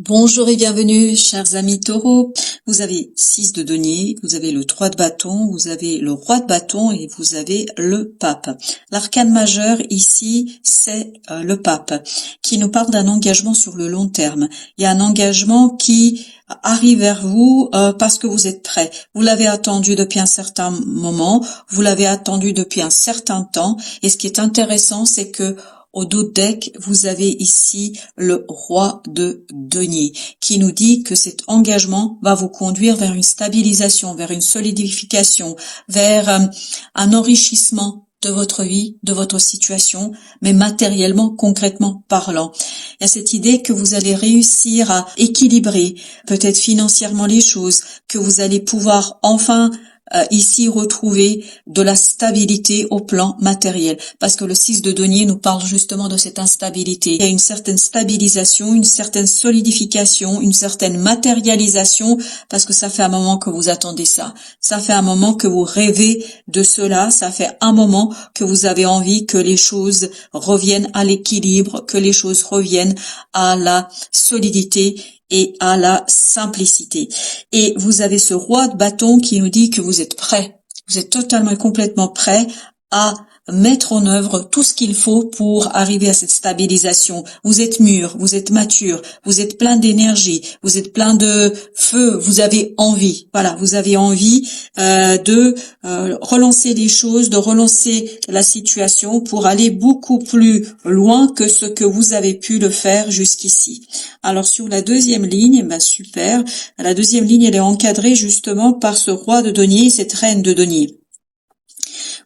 Bonjour et bienvenue, chers amis taureaux. Vous avez 6 de denier, vous avez le 3 de bâton, vous avez le roi de bâton et vous avez le pape. L'arcane majeur ici, c'est le pape, qui nous parle d'un engagement sur le long terme. Il y a un engagement qui arrive vers vous parce que vous êtes prêt. Vous l'avez attendu depuis un certain moment, vous l'avez attendu depuis un certain temps. Et ce qui est intéressant, c'est que au dos de deck, vous avez ici le roi de denier qui nous dit que cet engagement va vous conduire vers une stabilisation, vers une solidification, vers un enrichissement de votre vie, de votre situation, mais matériellement, concrètement parlant. Il y a cette idée que vous allez réussir à équilibrer peut-être financièrement les choses, que vous allez pouvoir enfin ici retrouver de la stabilité au plan matériel, parce que le 6 de denier nous parle justement de cette instabilité. Il y a une certaine stabilisation, une certaine solidification, une certaine matérialisation, parce que ça fait un moment que vous attendez ça. Ça fait un moment que vous rêvez de cela, ça fait un moment que vous avez envie que les choses reviennent à l'équilibre, que les choses reviennent à la solidité et à la simplicité. Et vous avez ce roi de bâton qui nous dit que vous êtes prêt. Vous êtes totalement et complètement prêt à mettre en œuvre tout ce qu'il faut pour arriver à cette stabilisation. Vous êtes mûr, vous êtes mature, vous êtes plein d'énergie, vous êtes plein de feu, vous avez envie. Voilà, vous avez envie de relancer les choses, de relancer la situation pour aller beaucoup plus loin que ce que vous avez pu le faire jusqu'ici. Alors sur la deuxième ligne, super. La deuxième ligne, elle est encadrée justement par ce roi de denier et cette reine de denier.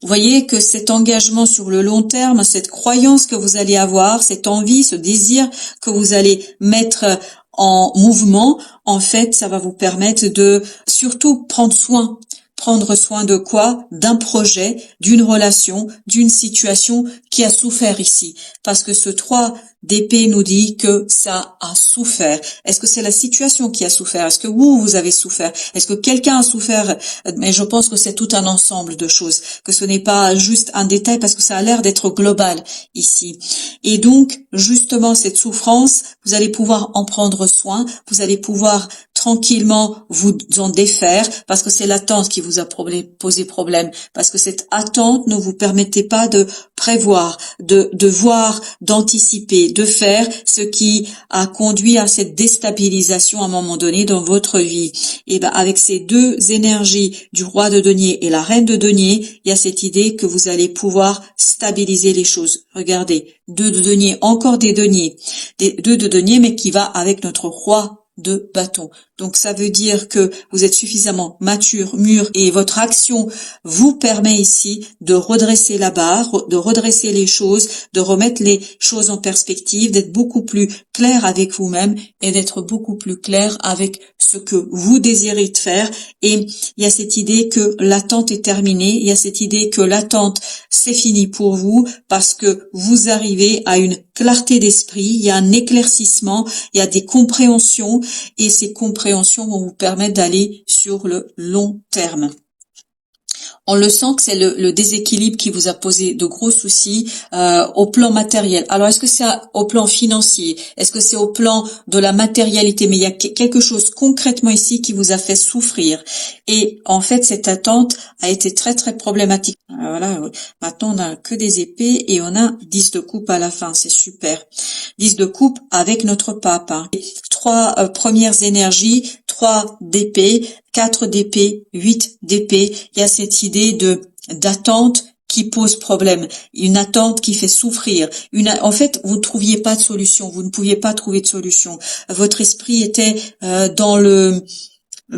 Vous voyez que cet engagement sur le long terme, cette croyance que vous allez avoir, cette envie, ce désir que vous allez mettre en mouvement, en fait, ça va vous permettre de surtout prendre soin. Prendre soin de quoi? D'un projet, d'une relation, d'une situation qui a souffert ici. Parce que ce 3 d'épée nous dit que ça a souffert. Est-ce que c'est la situation qui a souffert? Est-ce que vous avez souffert? Est-ce que quelqu'un a souffert? Mais je pense que c'est tout un ensemble de choses, que ce n'est pas juste un détail parce que ça a l'air d'être global ici. Et donc, justement, cette souffrance, vous allez pouvoir en prendre soin, vous allez pouvoir tranquillement vous en défaire parce que c'est l'attente qui vous a posé problème, parce que cette attente ne vous permettait pas de prévoir, de voir, d'anticiper, de faire ce qui a conduit à cette déstabilisation à un moment donné dans votre vie. Et ben avec ces deux énergies du roi de denier et la reine de denier, il y a cette idée que vous allez pouvoir stabiliser les choses. Regardez, 2 de denier, encore des deniers, 2 de denier mais qui va avec notre roi de bâton. Donc ça veut dire que vous êtes suffisamment mature, mûr et votre action vous permet ici de redresser la barre, de redresser les choses, de remettre les choses en perspective, d'être beaucoup plus clair avec vous-même et d'être beaucoup plus clair avec ce que vous désirez faire. Et il y a cette idée que l'attente est terminée, il y a cette idée que l'attente c'est fini pour vous parce que vous arrivez à une clarté d'esprit, il y a un éclaircissement, il y a des compréhensions et ces compréhensions vont vous permettre d'aller sur le long terme. On le sent que c'est le déséquilibre qui vous a posé de gros soucis au plan matériel. Alors, est-ce que c'est au plan financier? Est-ce que c'est au plan de la matérialité? Mais il y a quelque chose concrètement ici qui vous a fait souffrir. Et en fait, cette attente a été très, très problématique. Voilà, maintenant, on n'a que des épées et on a 10 de coupe à la fin. C'est super. 10 de coupe avec notre pape. 3 premières énergies, 3 d'épée, 4 d'épée, 8 d'épée. Il y a cette idée d'attente qui pose problème, une attente qui fait souffrir. En fait, vous ne trouviez pas de solution, vous ne pouviez pas trouver de solution. Votre esprit était dans le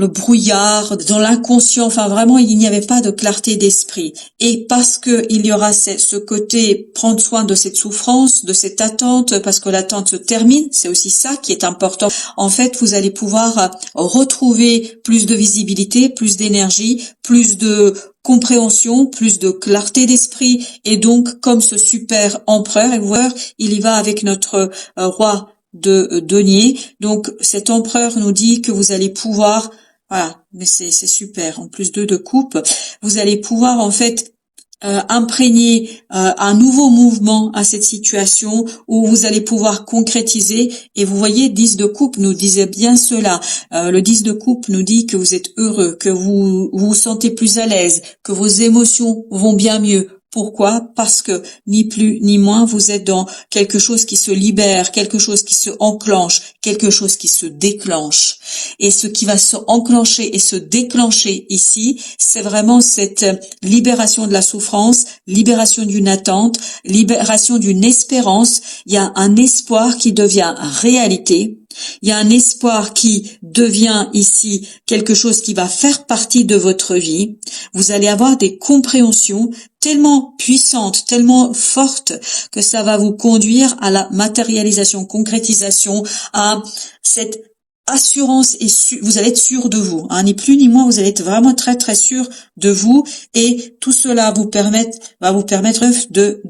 brouillard, dans l'inconscient, enfin vraiment il n'y avait pas de clarté d'esprit. Et parce que il y aura ce côté prendre soin de cette souffrance, de cette attente, parce que l'attente se termine, c'est aussi ça qui est important. En fait, vous allez pouvoir retrouver plus de visibilité, plus d'énergie, plus de compréhension, plus de clarté d'esprit, et donc comme ce super empereur, et vous voyez, il y va avec notre roi de denier. Donc cet empereur nous dit que vous allez pouvoir, voilà, mais c'est super, en plus 2 de coupe, vous allez pouvoir en fait imprégner un nouveau mouvement à cette situation où vous allez pouvoir concrétiser. Et vous voyez, 10 de coupe nous disait bien cela. Le 10 de coupe nous dit que vous êtes heureux, que vous sentez plus à l'aise, que vos émotions vont bien mieux. Pourquoi? Parce que ni plus ni moins, vous êtes dans quelque chose qui se libère, quelque chose qui se enclenche, quelque chose qui se déclenche. Et ce qui va se enclencher et se déclencher ici, c'est vraiment cette libération de la souffrance, libération d'une attente, libération d'une espérance. Il y a un espoir qui devient réalité. Il y a un espoir qui devient ici quelque chose qui va faire partie de votre vie. Vous allez avoir des compréhensions tellement puissantes, tellement fortes que ça va vous conduire à la matérialisation, concrétisation, à cette assurance et vous allez être sûr de vous, ni plus ni moins, vous allez être vraiment très très sûr de vous et tout cela va vous permettre de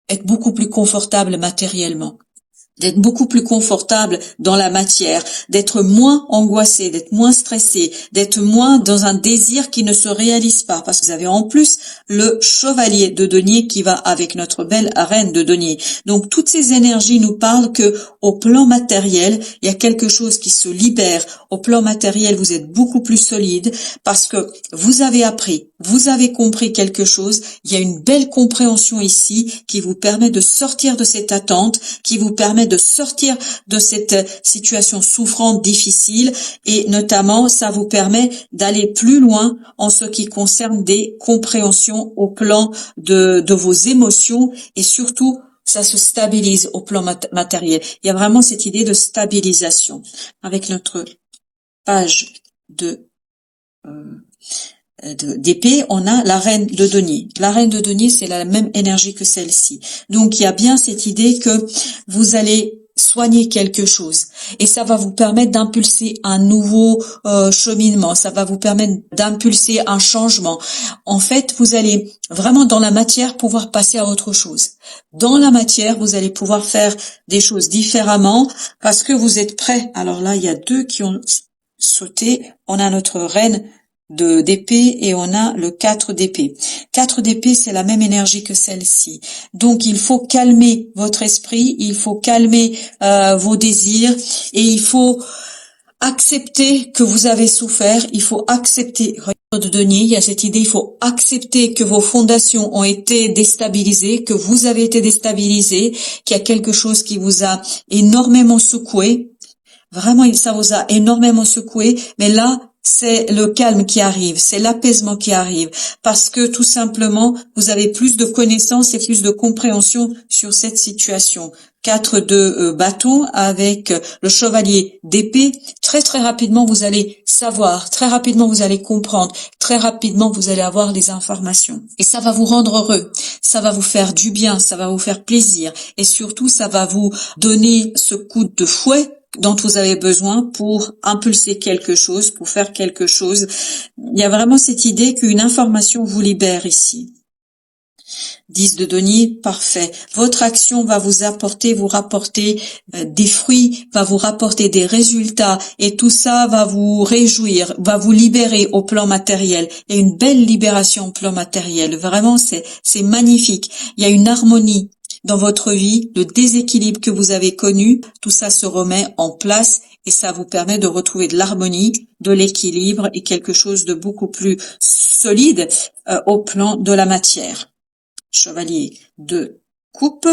être beaucoup plus confortable matériellement, d'être beaucoup plus confortable dans la matière, d'être moins angoissé, d'être moins stressé, d'être moins dans un désir qui ne se réalise pas, parce que vous avez en plus le chevalier de denier qui va avec notre belle reine de denier. Donc toutes ces énergies nous parlent que au plan matériel, il y a quelque chose qui se libère. Au plan matériel, vous êtes beaucoup plus solide parce que vous avez appris, vous avez compris quelque chose. Il y a une belle compréhension ici qui vous permet de sortir de cette attente, qui vous permet de sortir de cette situation souffrante, difficile, et notamment ça vous permet d'aller plus loin en ce qui concerne des compréhensions au plan de vos émotions, et surtout ça se stabilise au plan matériel. Il y a vraiment cette idée de stabilisation. Avec notre page d'épée, on a la reine de denier. La reine de denier, c'est la même énergie que celle-ci. Donc, il y a bien cette idée que vous allez soigner quelque chose et ça va vous permettre d'impulser un nouveau cheminement, ça va vous permettre d'impulser un changement. En fait, vous allez vraiment dans la matière pouvoir passer à autre chose. Dans la matière, vous allez pouvoir faire des choses différemment parce que vous êtes prêts. Alors là, il y a deux qui ont sauté. On a notre reine d'épée et on a le 4 d'épée. 4 d'épée, c'est la même énergie que celle-ci. Donc, il faut calmer votre esprit, il faut calmer vos désirs et il faut accepter que vous avez souffert, il faut accepter de denier, il y a cette idée, il faut accepter que vos fondations ont été déstabilisées, que vous avez été déstabilisé, qu'il y a quelque chose qui vous a énormément secoué. Vraiment, ça vous a énormément secoué, mais là, c'est le calme qui arrive, c'est l'apaisement qui arrive, parce que tout simplement, vous avez plus de connaissances et plus de compréhension sur cette situation. 4 de bâton avec le chevalier d'épée. Très très rapidement, vous allez savoir, très rapidement, vous allez comprendre, très rapidement, vous allez avoir les informations. Et ça va vous rendre heureux, ça va vous faire du bien, ça va vous faire plaisir, et surtout, ça va vous donner ce coup de fouet dont vous avez besoin pour impulser quelque chose, pour faire quelque chose. Il y a vraiment cette idée qu'une information vous libère ici. 10 de denier, parfait. Votre action va vous rapporter des fruits, va vous rapporter des résultats et tout ça va vous réjouir, va vous libérer au plan matériel. Il y a une belle libération au plan matériel. Vraiment, c'est magnifique. Il y a une harmonie dans votre vie, le déséquilibre que vous avez connu, tout ça se remet en place et ça vous permet de retrouver de l'harmonie, de l'équilibre et quelque chose de beaucoup plus solide au plan de la matière. Chevalier de coupe,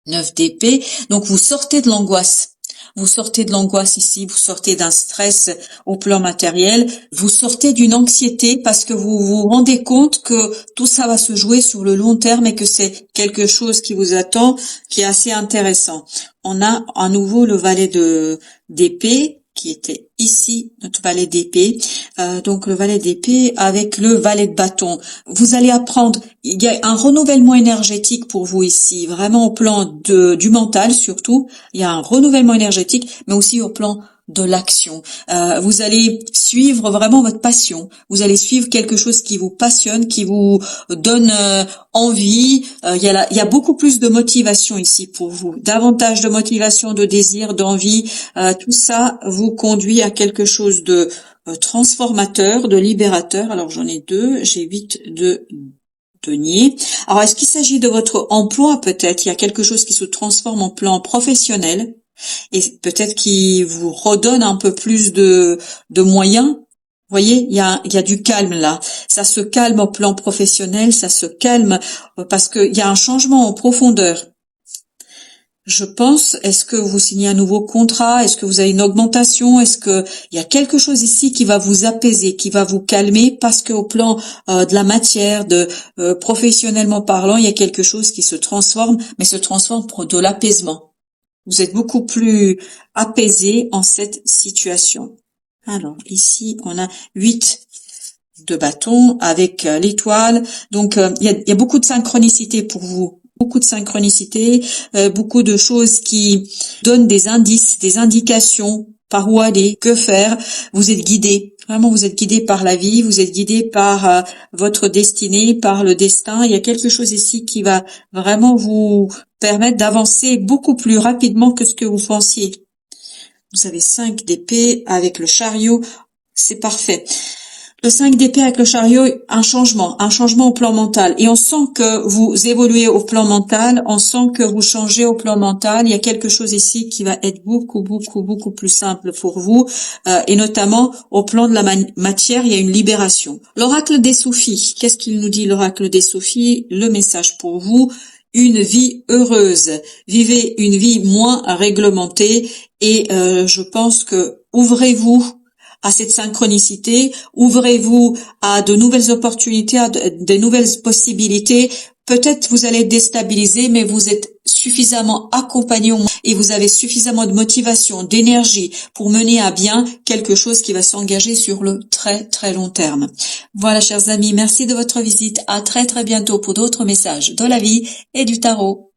9 d'épée. Donc vous sortez de l'angoisse. Vous sortez de l'angoisse ici, vous sortez d'un stress au plan matériel, vous sortez d'une anxiété parce que vous vous rendez compte que tout ça va se jouer sur le long terme et que c'est quelque chose qui vous attend, qui est assez intéressant. On a à nouveau le valet d'épée qui était ici, notre valet d'épée. Donc le valet d'épée avec le valet de bâton. Vous allez apprendre, il y a un renouvellement énergétique pour vous ici, vraiment au plan du mental surtout. Il y a un renouvellement énergétique, mais aussi au plan de l'action. Vous allez suivre vraiment votre passion. Vous allez suivre quelque chose qui vous passionne, qui vous donne envie. Il y a beaucoup plus de motivation ici pour vous. Davantage de motivation, de désir, d'envie. Tout ça vous conduit à quelque chose de transformateur, de libérateur. Alors j'en ai deux, j'ai 8 de denier. Alors est-ce qu'il s'agit de votre emploi peut-être? Il y a quelque chose qui se transforme en plan professionnel et peut-être qui vous redonne un peu plus de moyens. Vous voyez, il y a du calme là. Ça se calme au plan professionnel, ça se calme parce qu'il y a un changement en profondeur. Je pense, est-ce que vous signez un nouveau contrat? Est-ce que vous avez une augmentation? Est-ce que il y a quelque chose ici qui va vous apaiser, qui va vous calmer parce qu'au plan de la matière, professionnellement parlant, il y a quelque chose qui se transforme, mais se transforme pour de l'apaisement. Vous êtes beaucoup plus apaisé en cette situation. Alors ici, on a 8 de bâton avec l'étoile. Donc il y a beaucoup de synchronicité pour vous. Beaucoup de synchronicité, beaucoup de choses qui donnent des indices, des indications, par où aller, que faire. Vous êtes guidé, vraiment vous êtes guidé par la vie, vous êtes guidé par votre destinée, par le destin. Il y a quelque chose ici qui va vraiment vous permettre d'avancer beaucoup plus rapidement que ce que vous pensiez. Vous avez 5 d'épée avec le chariot, c'est parfait. Le 5 d'épée avec le chariot, un changement au plan mental. Et on sent que vous évoluez au plan mental, on sent que vous changez au plan mental. Il y a quelque chose ici qui va être beaucoup plus simple pour vous. Et notamment au plan de la matière, il y a une libération. L'oracle des Soufis, qu'est-ce qu'il nous dit l'oracle des Soufis? Le message pour vous: une vie heureuse. Vivez une vie moins réglementée et je pense que ouvrez-vous à cette synchronicité, ouvrez-vous à de nouvelles opportunités, à de nouvelles possibilités. Peut-être vous allez être déstabiliser, mais vous êtes suffisamment accompagné et vous avez suffisamment de motivation, d'énergie pour mener à bien quelque chose qui va s'engager sur le très long terme. Voilà, chers amis, merci de votre visite. À très bientôt pour d'autres messages de la vie et du tarot.